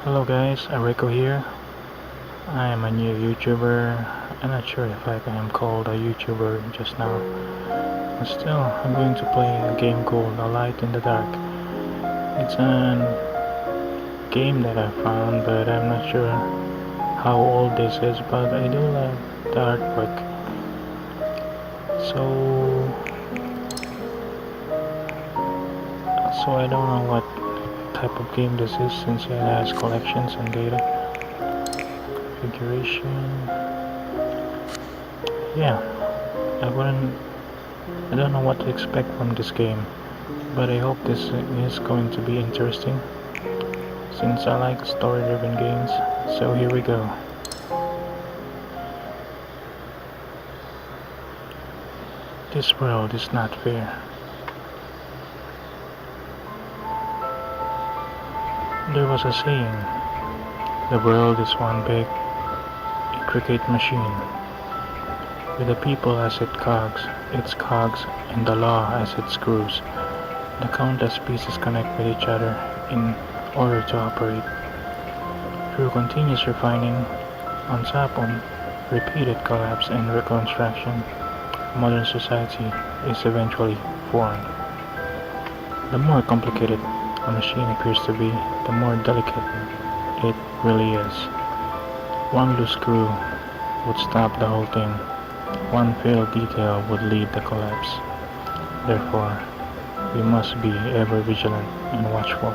Hello guys, Rico here. I am a new YouTuber. I'm not sure if I am called a YouTuber just now, but still, I'm going to play a game called A Light in the Dark. It's a game that I found, but I'm not sure how old this is, but I do like the artwork. So, so I don't know what type of game this is since it has collections and data. Configuration. Yeah, I wouldn't I don't know what to expect from this game, but I hope this is going to be interesting since I like story-driven games. So here we go. This world is not fair. There was a saying, the world is one big, intricate machine, with the people as its cogs, and the law as its screws. The countless pieces connect with each other in order to operate. Through continuous refining, on top of repeated collapse and reconstruction, modern society is eventually formed. The more complicated a machine appears to be, the more delicate it really is. One loose screw would stop the whole thing. One failed detail would lead the collapse. Therefore, we must be ever vigilant and watchful,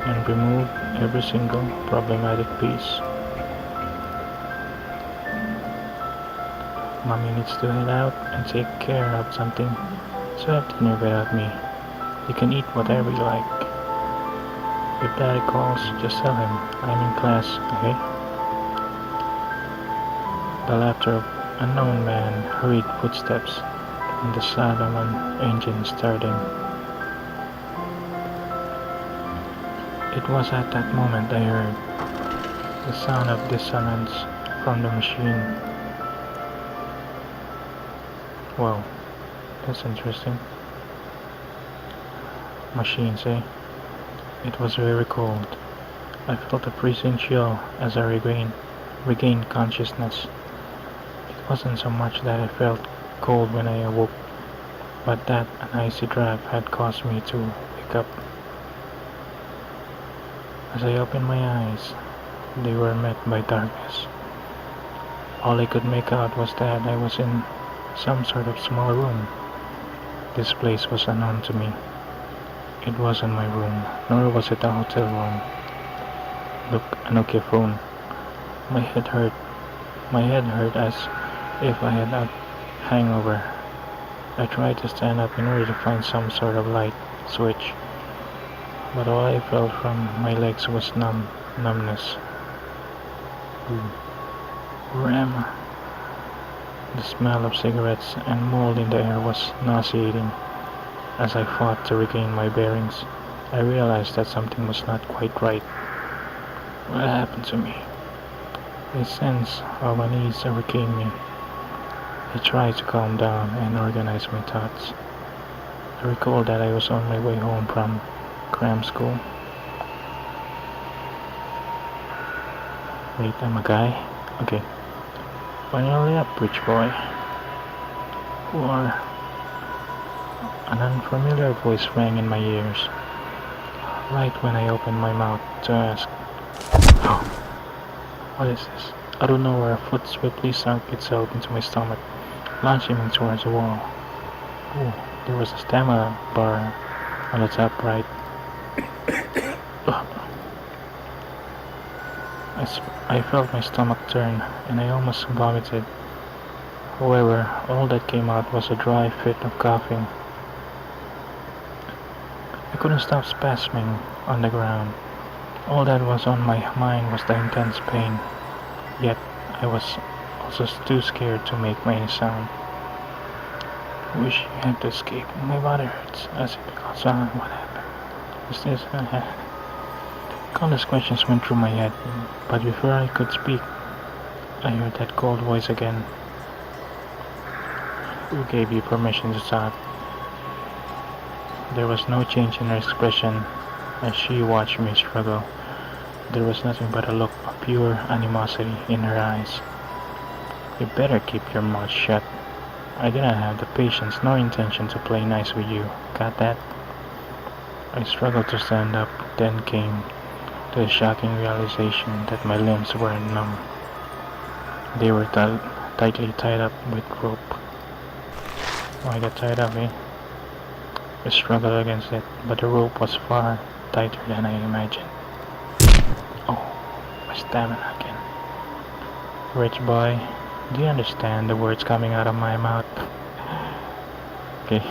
and remove every single problematic piece. Mommy needs to head out and take care of something, so have dinner without me. You can eat whatever you like. If Daddy calls, just tell him I'm in class, okay? The laughter of a known man, hurried footsteps, and the sound of an engine starting. It was at that moment I heard the sound of dissonance from the machine. Wow, that's interesting. Machines, eh? It was very cold. I felt a freezing chill as I regained consciousness. It wasn't so much that I felt cold when I awoke, but that an icy draft had caused me to wake up. As I opened my eyes, they were met by darkness. All I could make out was that I was in some sort of small room. This place was unknown to me. It wasn't my room, nor was it a hotel room. Look, a Nokia phone. My head hurt. My head hurt as if I had a hangover. I tried to stand up in order to find some sort of light switch, but all I felt from my legs was numbness. Ram. The smell of cigarettes and mold in the air was nauseating. As I fought to regain my bearings, I realized that something was not quite right. What happened to me? A sense of unease overcame me. I tried to calm down and organize my thoughts. I recalled that I was on my way home from cram school. Wait, I'm a guy? Okay. Finally up, rich boy. Or an unfamiliar voice rang in my ears, right when I opened my mouth to ask, oh, what is this? Out of nowhere, a foot swiftly sunk itself into my stomach, launching me towards the wall. Oh, there was a stamina bar on the top right. I felt my stomach turn, and I almost vomited. However, all that came out was a dry fit of coughing. I couldn't stop spasming on the ground. All that was on my mind was the intense pain. Yet, I was also too scared to make any sound. I wish I had to escape. My body hurts as if because what happened? Is this? Countless questions went through my head, but before I could speak, I heard that cold voice again. Who gave you permission to talk? There was no change in her expression as she watched me struggle. There was nothing but a look of pure animosity in her eyes. You better keep your mouth shut. I do not have the patience nor intention to play nice with you. Got that? I struggled to stand up, then came to the shocking realization that my limbs were numb. They were tightly tied up with rope. Oh, I got tied up, eh? I struggled against it, but the rope was far tighter than I imagined. Oh, my stamina again. Rich boy, do you understand the words coming out of my mouth? Okay,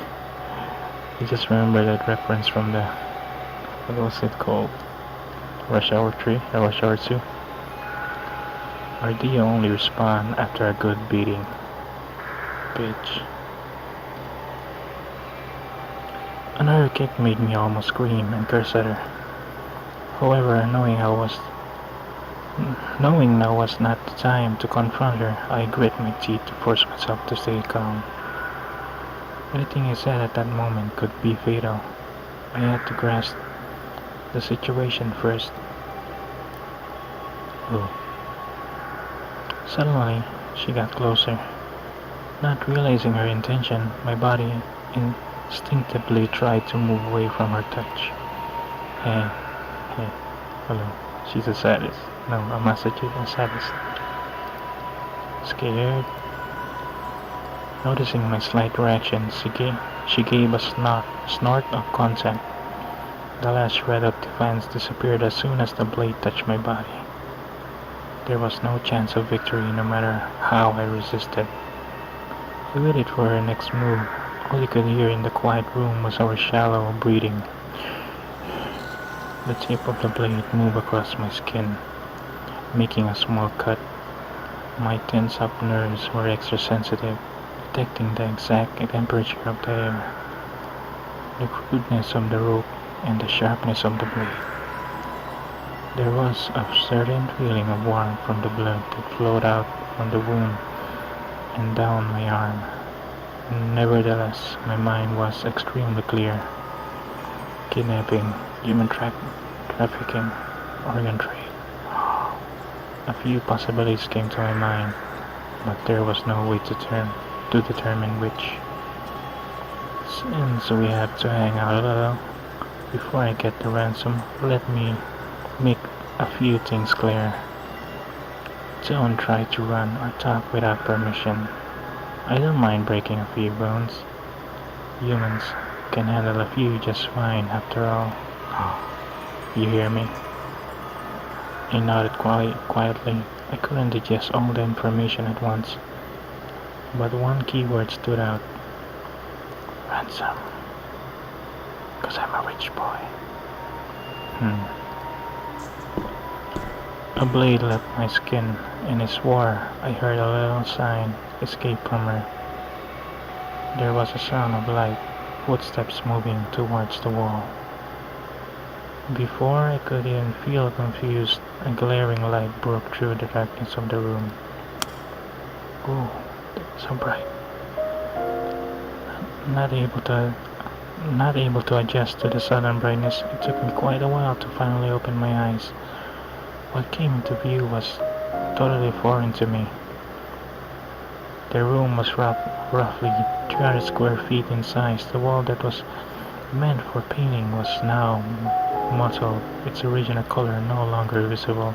you just remember that reference from the, what was it called? Rush Hour 3 or Rush Hour 2? Or do you only respond after a good beating? Bitch. Another kick made me almost scream and curse at her. However, knowing now was not the time to confront her, I grit my teeth to force myself to stay calm. Anything I said at that moment could be fatal. I had to grasp the situation first. Oh. Suddenly, she got closer. Not realizing her intention, my body instinctively tried to move away from her touch. Hey, hello. She's a sadist. No, a masochist, a sadist. Scared? Noticing my slight reaction, she gave a snort of consent. The last shred of defiance disappeared as soon as the blade touched my body. There was no chance of victory no matter how I resisted. I waited for her next move. All you could hear in the quiet room was our shallow breathing. The tip of the blade moved across my skin, making a small cut. My tense-up nerves were extra sensitive, detecting the exact temperature of the air, the crudeness of the rope, and the sharpness of the blade. There was a certain feeling of warmth from the blood that flowed out from the wound and down my arm. Nevertheless, my mind was extremely clear. Kidnapping, human trafficking, organ trade. A few possibilities came to my mind, but there was no way to determine which. Since we have to hang out a little before I get the ransom, let me make a few things clear. Don't try to run or talk without permission. I don't mind breaking a few bones. Humans can handle a few just fine after all. You hear me? I nodded quietly. I couldn't digest all the information at once. But one key word stood out. Ransom. 'Cause I'm a rich boy. A blade left my skin, and I swore I heard a little sign escape from her. There was a sound of light, footsteps moving towards the wall. Before I could even feel confused, a glaring light broke through the darkness of the room. Oh, so bright. Not able to adjust to the sudden brightness, it took me quite a while to finally open my eyes. What came into view was totally foreign to me. The room was roughly 300 square feet in size. The wall that was meant for painting was now mottled, its original color no longer visible.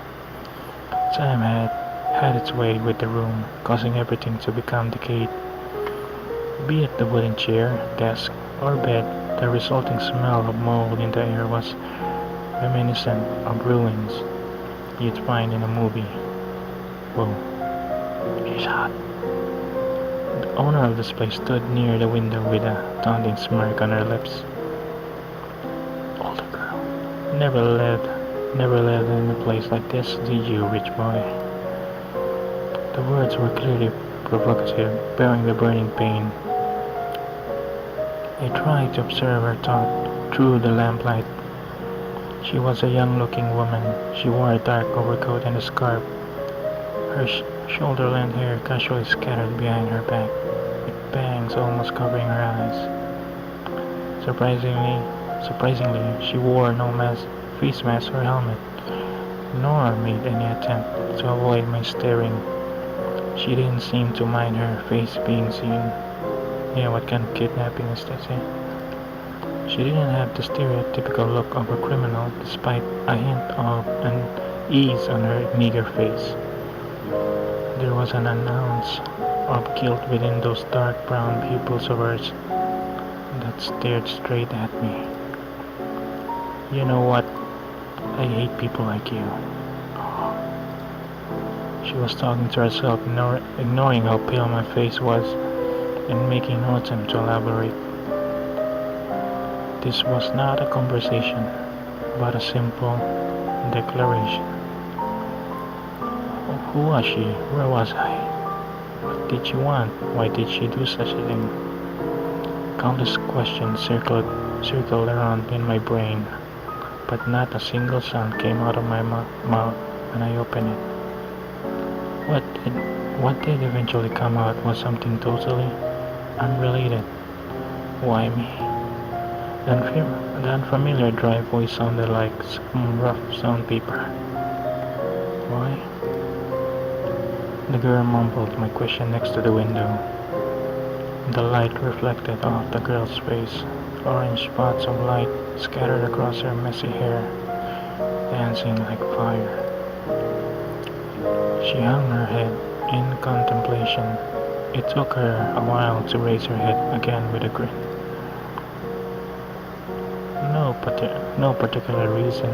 Time had its way with the room, causing everything to become decayed. Be it the wooden chair, desk, or bed, the resulting smell of mold in the air was reminiscent of ruins you'd find in a movie. Whoa, she's hot. The owner of this place stood near the window with a taunting smirk on her lips. Older girl. Never lived in a place like this, did you, rich boy? The words were clearly provocative, bearing the burning pain. I tried to observe her thought through the lamplight. She was a young-looking woman. She wore a dark overcoat and a scarf. Her shoulder-length hair casually scattered behind her back, with bangs almost covering her eyes. Surprisingly, she wore no face mask or helmet. nor made any attempt to avoid my staring. She didn't seem to mind her face being seen. Yeah, what kind of kidnapping is this, eh? She didn't have the stereotypical look of a criminal despite a hint of unease on her meager face. There was an ounce of guilt within those dark brown pupils of hers that stared straight at me. You know what? I hate people like you. She was talking to herself, ignoring how pale my face was and making no attempt to elaborate. This was not a conversation, but a simple declaration. Who was she? Where was I? What did she want? Why did she do such a thing? Countless questions circled around in my brain, but not a single sound came out of my mouth when I opened it. What did eventually come out was something totally unrelated. Why me? The unfamiliar dry voice sounded like some rough sandpaper. Why? The girl mumbled my question next to the window. The light reflected off the girl's face. Orange spots of light scattered across her messy hair, dancing like fire. She hung her head in contemplation. It took her a while to raise her head again with a grin. No particular reason.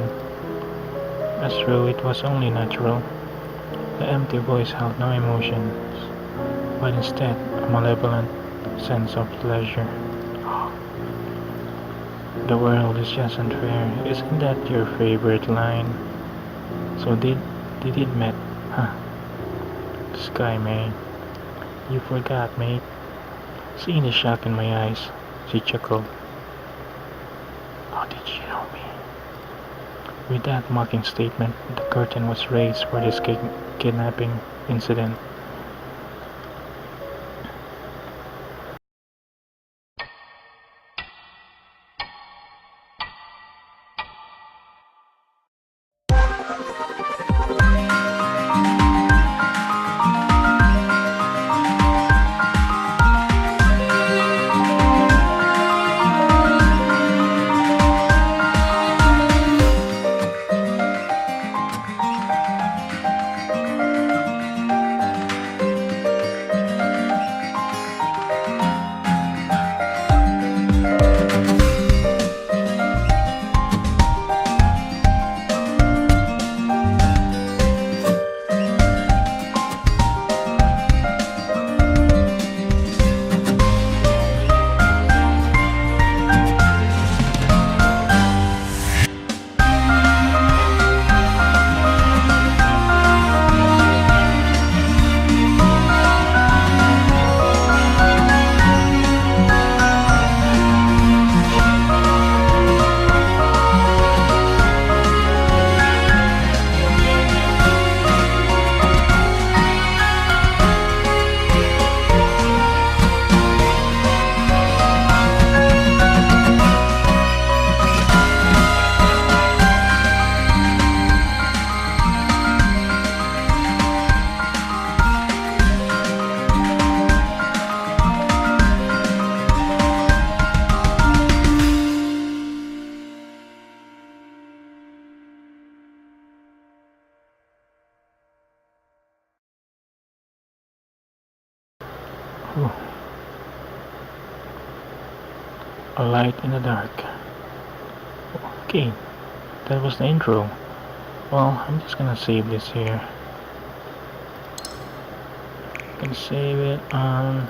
As true, it was only natural. The empty voice held no emotions, but instead a malevolent sense of pleasure. The world is just unfair. Isn't that your favorite line? So did it met? Huh. Sky, mate. You forgot, mate. Seeing the shock in my eyes, she chuckled. How did she know me? With that mocking statement, the curtain was raised for this kidnapping incident. Whew. A light in the dark. Okay, that was the intro. Well, I'm just gonna save this here. Gonna save it on,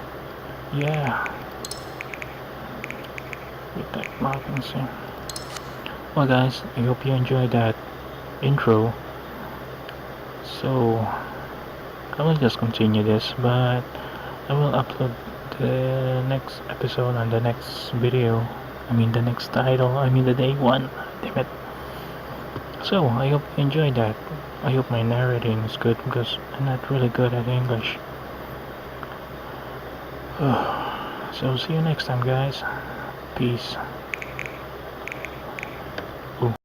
yeah, with that marking thing. Well guys, I hope you enjoyed that intro. So I will just continue this, but I will upload the next episode on the next video. I mean the next title. I mean the day one. Damn it. So I hope you enjoyed that. I hope my narrating is good because I'm not really good at English. So see you next time, guys. Peace.